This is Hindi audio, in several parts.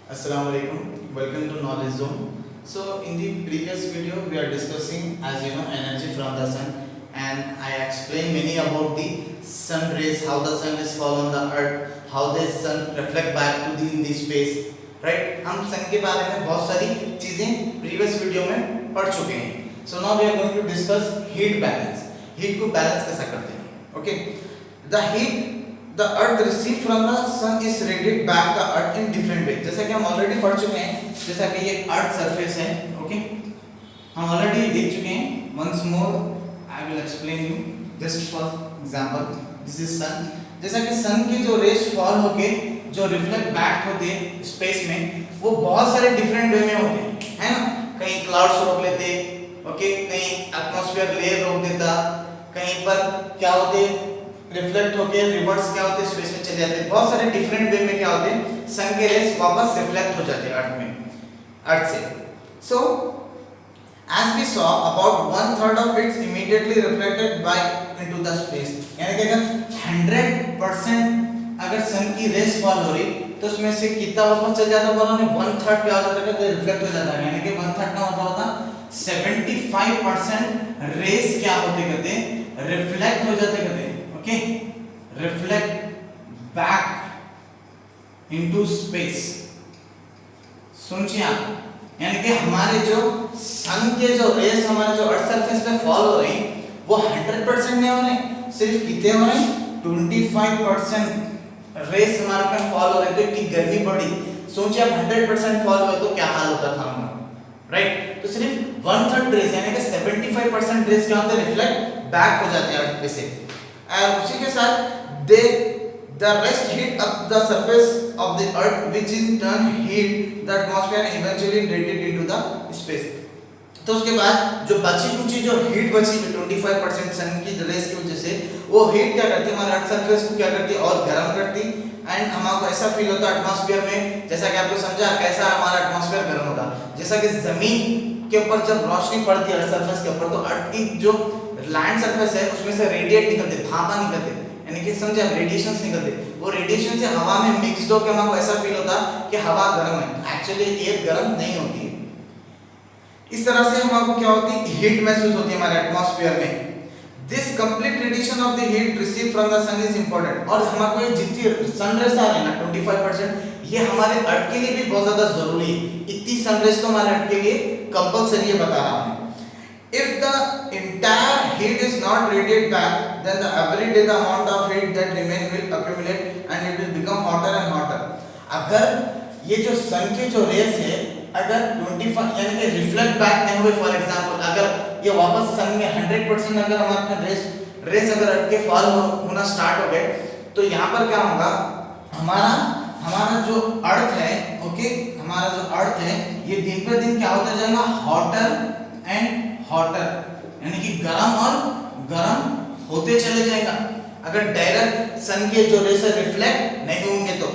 Assalamu alaikum. Welcome to Knowledge Zone. So in the previous video we are discussing energy from the sun, and I explained many about the sun rays, how the sun is fall on the earth, how the sun reflect back to the in the space, right? हम sun के बारे में बहुत सारी चीजें previous video में पढ़ चुके हैं. So now we are going to discuss heat balance. Heat को balance कैसा करते हैं? Okay. The heat the earth receive from the sun is radiated back the earth in different way. जैसा कि हम ऑलरेडी पढ़ चुके हैं, जैसा कि ये अर्थ सरफेस है, ओके, हम ऑलरेडी देख चुके हैं. once more I will explain you. just for example, this is sun. जैसा कि सन के जो रेस फॉल होके जो रिफ्लेक्ट बैक होते हैं स्पेस में, वो बहुत सारे डिफरेंट वे में होते हैं, है ना. कहीं क्लाउड्स रोक लेते, ओके, कहीं एटमॉस्फेयर लेयर रोक देता, कहीं पर क्या होते रिफ्लेक्ट होके रिवर्स क्या होते स्पेस में चले जाते. बहुत सारे डिफरेंट वे में क्या होते हैं, सन के रेस वापस रिफ्लेक्ट हो जाते हैं अर्थ में, अर्थ से. सो as we saw, about 1/3 of it's immediately reflected by into the space. यानी कि अगर 100% अगर सन की रेस फॉल हो रही तो उसमें से कितना वापस चल जाता बोला ने 1/3 क्या हो जाता है, रिफ्लेक्ट हो जाता है. यानी कि 1/3 का मतलब होता 75% रेस क्या होते कहते हैं, रिफ्लेक्ट हो जाते कहते हैं. Okay, reflect back into space. सुनिए आप, यानी कि हमारे जो सन के जो रेस हमारे जो अर्थ सरफेस पे फॉल हो रही वो 100% नहीं हो रहे, सिर्फ कितने हो रहे 25% रेस हमारे पे फॉल हो रहे. तो इतनी गर्मी बढ़ी, सोचिए आप 100% फॉल हुआ तो क्या हाल होता था हमारा, राइट. तो सिर्फ 1/3 रेस यानी कि 75% रेस क्या होते हैं, रिफ्लेक्ट बैक हो जाते हैं अर्थ पे से. और उसी के साथ the rest heat up the surface of the earth, which in turn heat the atmosphere and eventually radiate into the space. तो उसके बाद जो बची कुची जो हीट बची 25% सन की रेस की वजह से, वो हीट क्या करती है हमारे अर्थ सरफेस को क्या करती है और गर्म करती. एंड हमको ऐसा फील होता है एटमॉस्फेयर में, जैसा कि आपको समझा कैसा हमारा एटमॉस्फेयर गर्म होता है. जैसा कि जमीन के ऊपर जब रोशनी पड़ती है अर्थ सरफेस के ऊपर, तो अर्थ की जो लैंड सरफेस है उसमें से रेडिएट निकलते, भाप निकलते, यानी कि समझे आप, रेडिएशंस निकलते. वो रेडिएशन से हवा में मिक्स्ड होकर हमको ऐसा फील होता कि हवा गर्म है, एक्चुअली एयर गर्म नहीं होती है. इस तरह से हमको क्या होती है, हीट महसूस होती है हमारे एटमॉस्फेयर में. This complete radiation of the heat receive from the sun is important. और हमको ये जितनी सन रेस आ रही है ना 25%, ये हमारे अर्थ के लिए भी बहुत ज्यादा जरूरी है. इतनी सन रेस तो हमारे अर्थ के लिए कंपलसरी है, बता रहा हूं. If the entire heat is not radiated back, then the every day the amount of heat that remain will accumulate and it will become hotter and hotter. अगर ये जो सन के जो रेस है अगर 25 यानी कि रिफ्लेक्ट बैक नहीं हुए, फॉर एग्जांपल अगर ये वापस सन में 100% अगर हमारे रेस अगर अर्थ के फॉल होना स्टार्ट हो गए, तो यहाँ पर क्या होगा, हमारा जो अर्थ है, ओके, हमारा जो अर्थ है ये दिन पर दिन क्या होता जाएगा, हॉटर एंड हॉटर, यानी कि गर्म और गर्म होते चले जाएगा अगर डायरेक्ट सन के जो रेस रिफ्लेक्ट नहीं होंगे तो.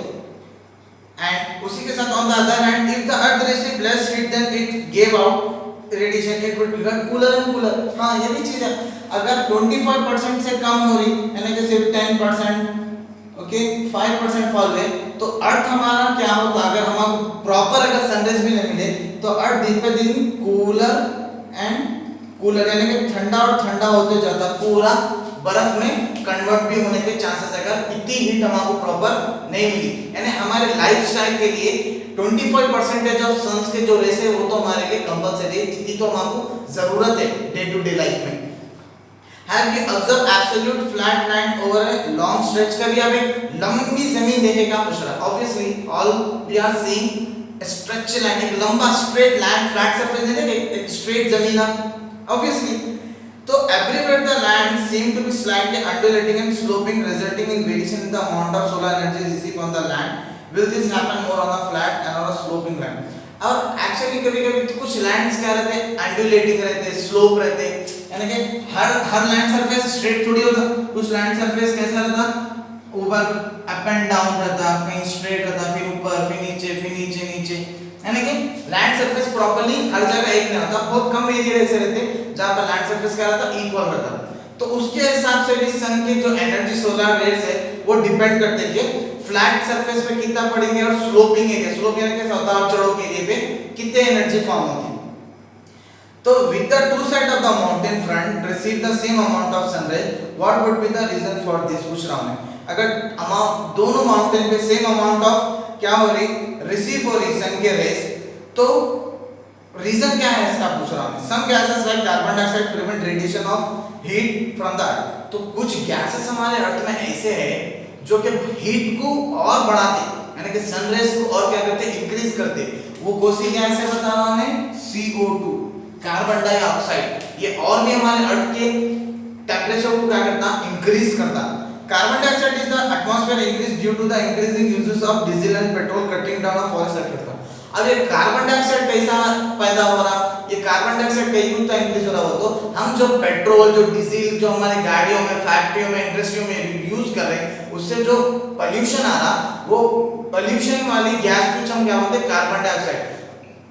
एंड उसी के साथ on the other hand, if the earth receive less heat then it give out radiation, it would become cooler and cooler. हां, ये भी चीज है. अगर 25% से कम हो रही, यानी कि सिर्फ 10%, ओके, 5% फॉल हुए, तो अर्थ हमारा क्या होता, अगर हमको प्रॉपर अगर सनराइज भी नहीं मिले तो अर्थ दिन पे दिन कूलर एंड कूलर यानी कि ठंडा और ठंडा होते जाता, पूरा बर्फ में कन्वर्ट भी होने के चांसेस अगर इतनी हीट हमको प्रॉपर नहीं मिली. यानी हमारे लाइफस्टाइल के लिए 25% ऑफ सन्स के जो रेस है वो तो हमारे लिए कंपलसरी है, इतनी तो हमको जरूरत है डे टू डे लाइफ में. Have you observed absolute flat land over a long stretch? कभी आप एक लंबी जमीन देखेगा पूछ रहा. Obviously all we are seeing a stretch land, एक लंबा straight land, flat surface है, एक straight जमीन है obviously. तो everywhere the land seem to be slightly undulating and sloping, resulting in variation in the amount of solar energy received on the land. Will this happen more on a flat and on a sloping land? और एक्चुअली कभी-कभी कुछ लैंड्स क्या रहते हैं, अंडुलेटिंग रहते हैं, स्लोप रहते हैं, यानी कि हर लैंड सरफेस स्ट्रेट थोड़ी होता. कुछ लैंड सरफेस कैसा रहता, ऊपर अप एंड डाउन रहता, कहीं स्ट्रेट रहता, फिर ऊपर, फिर नीचे नीचे, यानी कि लैंड सरफेस प्रॉपर्ली हर जगह एक नहीं होता. बहुत कम एरिया ऐसे रहते जहां पर लैंड सरफेस क्या रहता, इक्वल रहता. तो उसके हिसाब से भी सन के जो एनर्जी सोलर रेस है वो डिपेंड करते हैं. फ्लैट सरफेस पे कितना पड़ेंगे और स्लोपिंग एरिया, स्लोप यानी कि उतार चढ़ाव के एरिया पे कितने एनर्जी फॉर्म होती है। तो with the two sides of the mountain front receive the same amount of sunlight, what would be the reason for this? पूछ रहा हूं मैं, अगर अमाउंट दोनों माउंटेन पे सेम अमाउंट ऑफ क्या हो रही, रिसीव हो रही सन के रेस, तो रीजन क्या है इसका पूछ रहा हूं। Some gases like carbon dioxide prevent radiation of heat from the earth, तो कुछ गैसेस हमारे अर्थ में ऐसे हैं जो कि हीट को और बढ़ाते, यानी कि सन रेस को और क्या करते, इंक्रीज करते। वो कौन सी गैस है बता रहा हूं, CO2 कार्बन डाइऑक्साइड, ये और भी हमारे अर्थ के टेंपरेचर को क्या करता, इंक्रीज करता। Carbon dioxide is the atmosphere increase due to the increasing uses of diesel and petrol cutting down of forest activity. अब ये कार्बन डाइऑक्साइड कैसा पैदा हो रहा, ये कार्बन डाइऑक्साइड कई गुना इंक्रीज हो रहा हो, तो हम जो पेट्रोल जो डीजल जो हमारी गाड़ियों में फैक्ट्रियों में इंडस्ट्रियों में यूज कर रहे हैं, उससे जो पोल्यूशन आ रहा, वो पोल्यूशन वाली गैस को हम क्या बोलते हैं, कार्बन डाइऑक्साइड।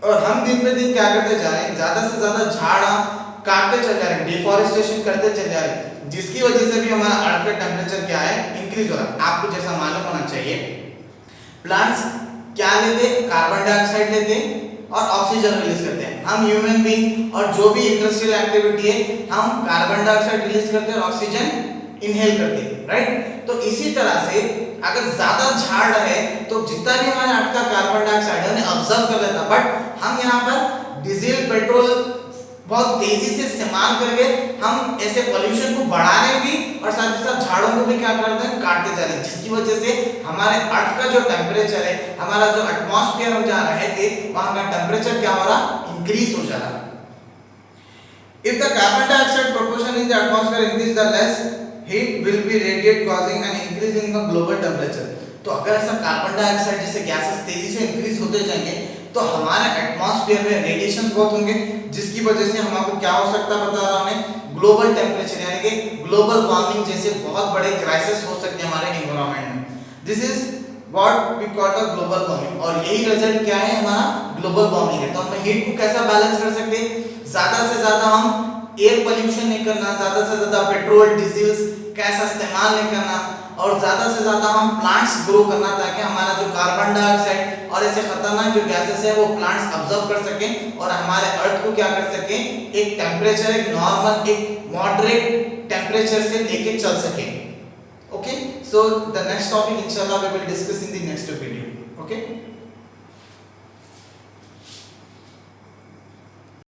और हम दिन पे दिन क्या करते जा रहे हैं, ज्यादा से ज्यादा झाड़ काटते चल जा रहे हैं, डिफॉरेस्टेशन करते चल जा रहे हैं, जिसकी वजह से भी हमारा अर्थ का टेंपरेचर क्या है, इंक्रीज हो रहा है। आपको जैसा मालूम होना चाहिए, प्लांट्स क्या लेते, कार्बन डाइऑक्साइड लेते और ऑक्सीजन रिलीज करते हैं। हम ह्यूमन बीइंग और जो भी इंडस्ट्रियल एक्टिविटी है, हम कार्बन डाइऑक्साइड रिलीज करते हैं और ऑक्सीजन इनहेल करते हैं, राइट। तो इसी तरह से अगर ज्यादा झाड़ है तो जितना भी हमारे अर्थ का कार्बन डाइऑक्साइड है उन्हें ऑब्जर्व कर लेता, बट हम यहाँ पर डीजल पेट्रोल बहुत तेजी से इस्तेमाल करके हम ऐसे पोल्यूशन को बढ़ा रहे भी और साथ ही साथ झाड़ों को भी क्या करते हैं, काटते जा रहे हैं, जिसकी वजह से हमारे अर्थ का जो टेंपरेचर है, हमारा जो एटमॉस्फेयर हम जहाँ रहे थे वहां का टेंपरेचर क्या हो रहा, इंक्रीज हो जा रहा। If the carbon dioxide proportion in the atmosphere increase, the less heat will be radiated, causing an increase in the global temperature। तो अगर ऐसा कार्बन डाइऑक्साइड जैसे गैसेस तेजी से इंक्रीज होते जाएंगे तो हमारे एटमॉस्फेयर में रेडिएशन बहुत होंगे, जिसकी वजह से हमको क्या हो सकता है बता रहा हूं, ग्लोबल टेंपरेचर यानी कि ग्लोबल वार्मिंग जैसे बहुत बड़े क्राइसिस हो सकते हैं हमारे एनवायरनमेंट में। This is what we call the global warming, और यही रिजल्ट क्या है, हमारा ग्लोबल वार्मिंग है। तो हम हीट को कैसा बैलेंस कर सकते हैं, ज्यादा से ज्यादा हम एयर पोल्यूशन नहीं करना, ज्यादा से ज्यादा पेट्रोल डीजल कैसा इस्तेमाल नहीं करना, और ज्यादा से ज्यादा हम प्लांट्स ग्रो करना, ताकि हमारा जो कार्बन डाइऑक्साइड और ऐसे खतरनाक जो गैसेस है वो प्लांट्स ऑब्जर्व कर सकें और हमारे अर्थ को क्या कर सकें, एक टेंपरेचर, एक नॉर्मल, एक मॉडरेट टेंपरेचर से लेके चल सकें। Okay, so the next topic इंशाल्लाह we will discuss in the next video. Okay.